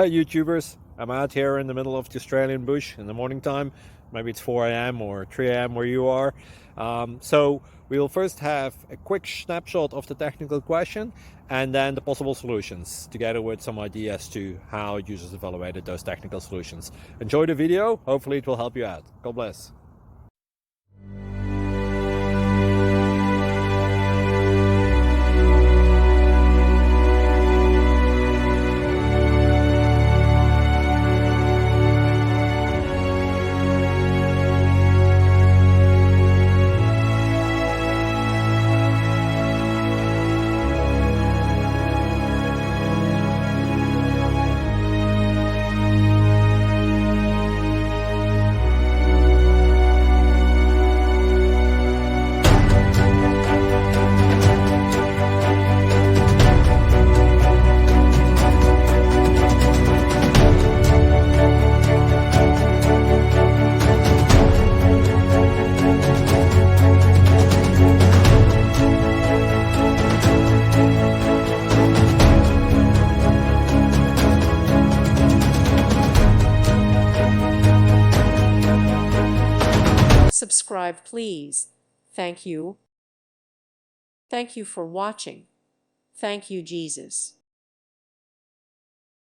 Hey YouTubers, I'm out here in the middle of the Australian bush in the morning time. Maybe it's 4 a.m. or 3 a.m. where you are. So we'll first have a quick snapshot of the technical question and then the possible solutions, together with some ideas to how users evaluated those technical solutions. Enjoy the video, hopefully it will help you out. God bless. Subscribe, please. Thank you. Thank you for watching. Thank you, Jesus.